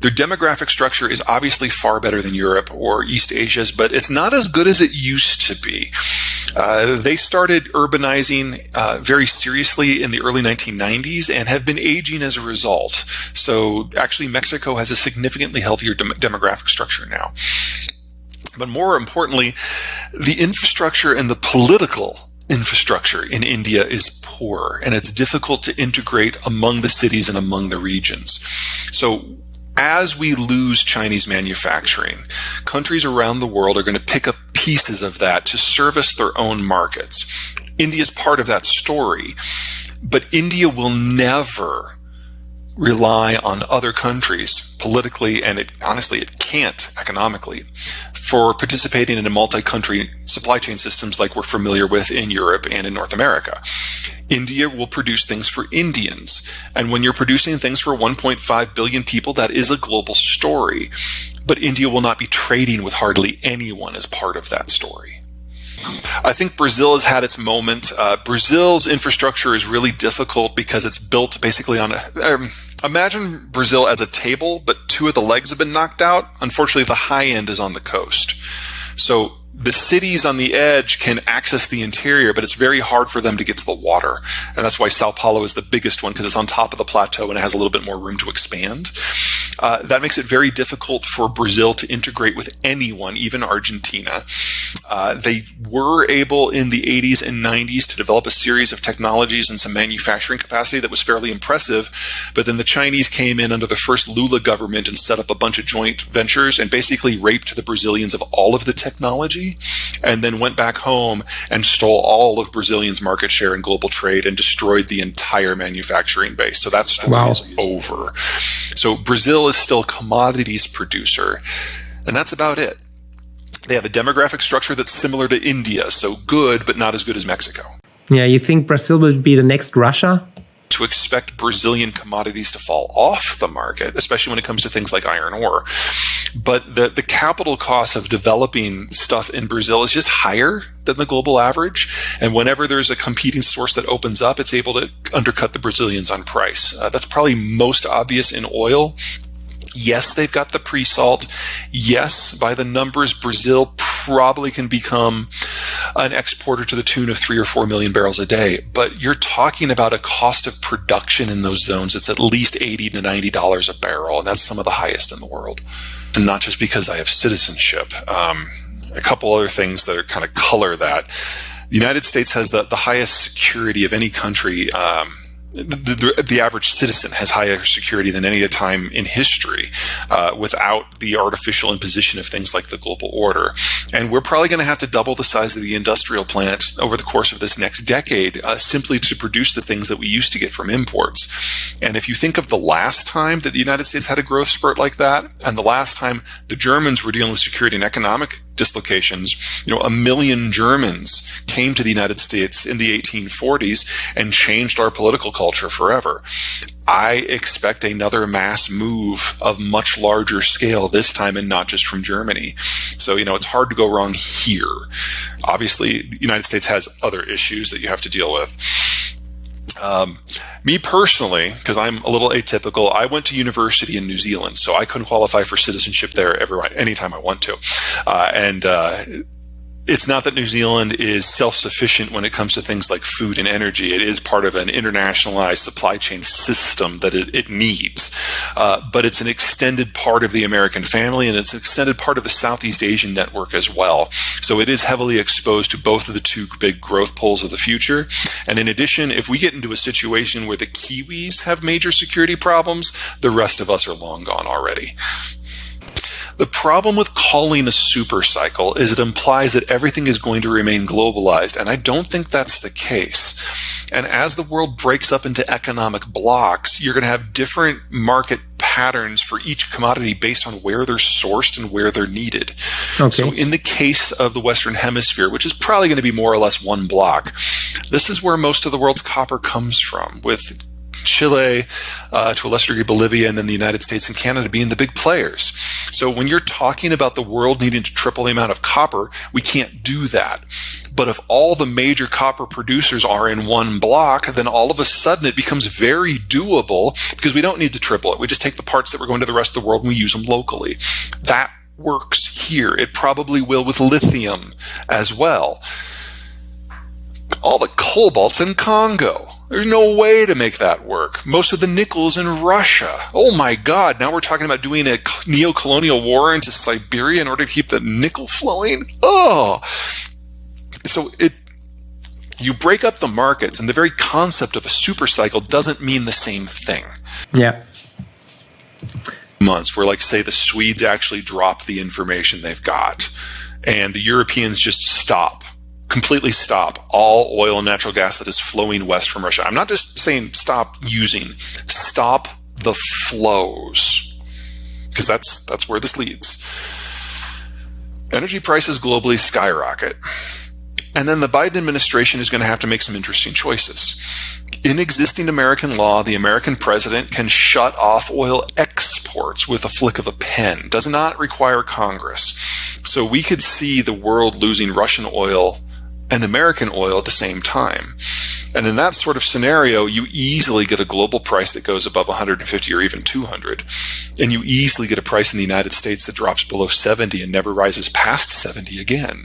Their demographic structure is obviously far better than Europe or East Asia's, but it's not as good as it used to be. They started urbanizing very seriously in the early 1990s and have been aging as a result. So actually, Mexico has a significantly healthier demographic structure now. But more importantly, the infrastructure and the political infrastructure in India is poor, and it's difficult to integrate among the cities and among the regions. So as we lose Chinese manufacturing, countries around the world are going to pick up pieces of that to service their own markets. India is part of that story, but India will never rely on other countries politically, and honestly, it can't economically, for participating in a multi-country supply chain systems like we're familiar with in Europe and in North America. India will produce things for Indians. And when you're producing things for 1.5 billion people, that is a global story. But India will not be trading with hardly anyone as part of that story. I think Brazil has had its moment. Brazil's infrastructure is really difficult because it's built basically on imagine Brazil as a table, but two of the legs have been knocked out. Unfortunately, the high end is on the coast. So the cities on the edge can access the interior, but it's very hard for them to get to the water. And that's why Sao Paulo is the biggest one, because it's on top of the plateau and it has a little bit more room to expand. That makes it very difficult for Brazil to integrate with anyone, even Argentina. They were able in the 80s and 90s to develop a series of technologies and some manufacturing capacity that was fairly impressive. But then the Chinese came in under the first Lula government and set up a bunch of joint ventures and basically raped the Brazilians of all of the technology, and then went back home and stole all of Brazilians' market share in global trade and destroyed the entire manufacturing base. So that story is over. So Brazil is still a commodities producer, and that's about it. They have a demographic structure that's similar to India, so good, but not as good as Mexico. Yeah, you think Brazil will be the next Russia? To expect Brazilian commodities to fall off the market, especially when it comes to things like iron ore. But the capital cost of developing stuff in Brazil is just higher than the global average. And whenever there's a competing source that opens up, it's able to undercut the Brazilians on price. That's probably most obvious in oil. Yes, they've got the pre-salt. Yes, by the numbers, Brazil probably can become an exporter to the tune of 3 or 4 million barrels a day. But you're talking about a cost of production in those zones. It's at least $80 to $90 a barrel, and that's some of the highest in the world. And not just because I have citizenship. A couple other things that are kind of color that. The United States has the highest security of any country. The average citizen has higher security than any time in history without the artificial imposition of things like the global order. And we're probably going to have to double the size of the industrial plant over the course of this next decade simply to produce the things that we used to get from imports. And if you think of the last time that the United States had a growth spurt like that, and the last time the Germans were dealing with security and economic dislocations, 1 million Germans came to the United States in the 1840s and changed our political culture forever. I expect another mass move of much larger scale this time, and not just from Germany. So, it's hard to go wrong here. Obviously, the United States has other issues that you have to deal with. Me personally, because I'm a little atypical, I went to university in New Zealand, so I couldn't qualify for citizenship there anytime I want to. It's not that New Zealand is self-sufficient when it comes to things like food and energy. It is part of an internationalized supply chain system that it needs. But it's an extended part of the American family, and it's an extended part of the Southeast Asian network as well. So it is heavily exposed to both of the two big growth poles of the future. And in addition, if we get into a situation where the Kiwis have major security problems, the rest of us are long gone already. The problem with calling a super cycle is it implies that everything is going to remain globalized, and I don't think that's the case. And as the world breaks up into economic blocks, you're going to have different market patterns for each commodity based on where they're sourced and where they're needed. Okay. So in the case of the Western Hemisphere, which is probably going to be more or less one block, this is where most of the world's copper comes from, with Chile, to a lesser degree Bolivia, and then the United States and Canada being the big players. So when you're talking about the world needing to triple the amount of copper, we can't do that. But if all the major copper producers are in one block, then all of a sudden it becomes very doable because we don't need to triple it. We just take the parts that we're going to the rest of the world and we use them locally. That works here. It probably will with lithium as well. All the cobalt's in Congo. There's no way to make that work. Most of the nickel's in Russia. Oh my God, now we're talking about doing a neo-colonial war into Siberia in order to keep the nickel flowing? Oh! So you break up the markets, and the very concept of a super cycle doesn't mean the same thing. Yeah. Months where, like, say, the Swedes actually drop the information they've got, and the Europeans just completely stop all oil and natural gas that is flowing west from Russia. I'm not just saying stop the flows, because that's where this leads. Energy prices globally skyrocket. And then the Biden administration is going to have to make some interesting choices. In existing American law, the American president can shut off oil exports with a flick of a pen. Does not require Congress. So we could see the world losing Russian oil and American oil at the same time. And in that sort of scenario, you easily get a global price that goes above 150 or even 200. And you easily get a price in the United States that drops below 70 and never rises past 70 again.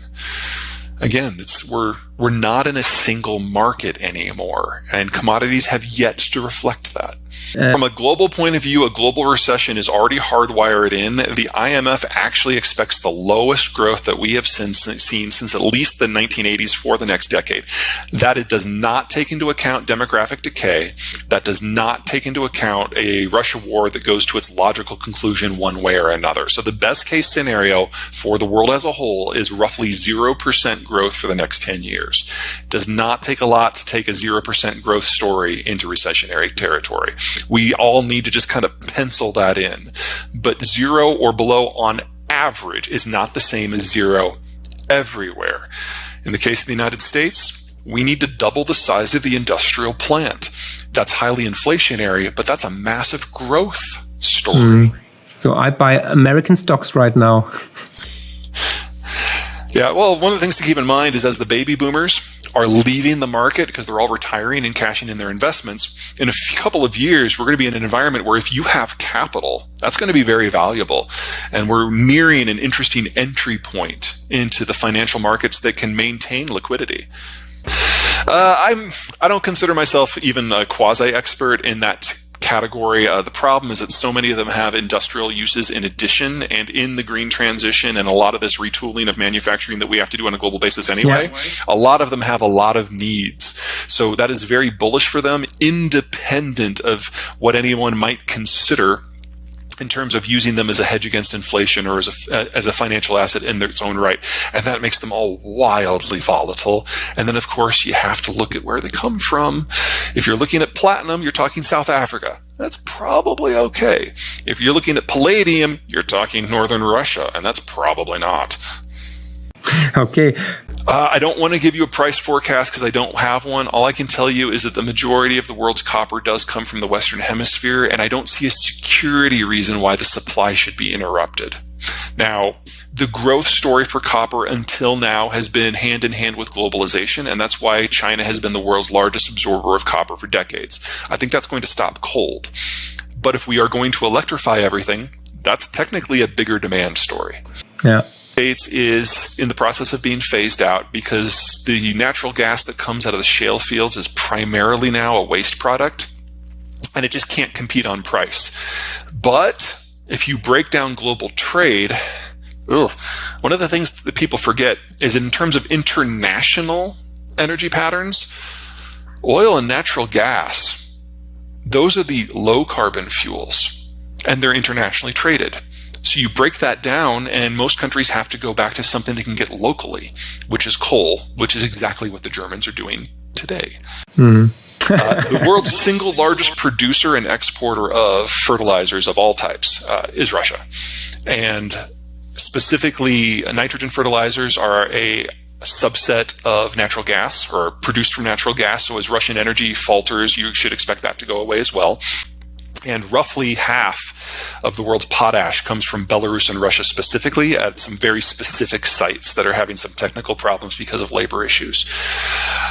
Again, we're not in a single market anymore, and commodities have yet to reflect that. From a global point of view, a global recession is already hardwired in. The IMF actually expects the lowest growth that we have seen since at least the 1980s for the next decade. That it does not take into account demographic decay. That does not take into account a Russia war that goes to its logical conclusion one way or another. So the best case scenario for the world as a whole is roughly 0% growth for the next 10 years. It does not take a lot to take a 0% growth story into recessionary territory. We all need to just kind of pencil that in. But 0 or below on average is not the same as 0 everywhere. In the case of the United States, we need to double the size of the industrial plant. That's highly inflationary, but that's a massive growth story. So I buy American stocks right now. Yeah, well, one of the things to keep in mind is as the baby boomers are leaving the market because they're all retiring and cashing in their investments, in a couple of years, we're going to be in an environment where if you have capital, that's going to be very valuable. And we're nearing an interesting entry point into the financial markets that can maintain liquidity. I don't consider myself even a quasi-expert in that category. The problem is that so many of them have industrial uses in addition, and in the green transition and a lot of this retooling of manufacturing that we have to do on a global basis anyway, a lot of them have a lot of needs. So that is very bullish for them, independent of what anyone might consider in terms of using them as a hedge against inflation or as a financial asset in its own right. And that makes them all wildly volatile. And then, of course, you have to look at where they come from. If you're looking at platinum, you're talking South Africa. That's probably okay. If you're looking at palladium, you're talking Northern Russia, and that's probably not. Okay. I don't want to give you a price forecast because I don't have one. All I can tell you is that the majority of the world's copper does come from the Western Hemisphere, and I don't see a security reason why the supply should be interrupted. Now, the growth story for copper until now has been hand in hand with globalization, and that's why China has been the world's largest absorber of copper for decades. I think that's going to stop cold. But if we are going to electrify everything, that's technically a bigger demand story. Yeah. States is in the process of being phased out because the natural gas that comes out of the shale fields is primarily now a waste product, and it just can't compete on price. But if you break down global trade, one of the things that people forget is in terms of international energy patterns, oil and natural gas, those are the low carbon fuels, and they're internationally traded. So you break that down, and most countries have to go back to something they can get locally, which is coal, which is exactly what the Germans are doing today. The world's single largest producer and exporter of fertilizers of all types is Russia. And specifically, nitrogen fertilizers are a subset of natural gas, or produced from natural gas. So as Russian energy falters, you should expect that to go away as well. And roughly half of the world's potash comes from Belarus and Russia specifically at some very specific sites that are having some technical problems because of labor issues.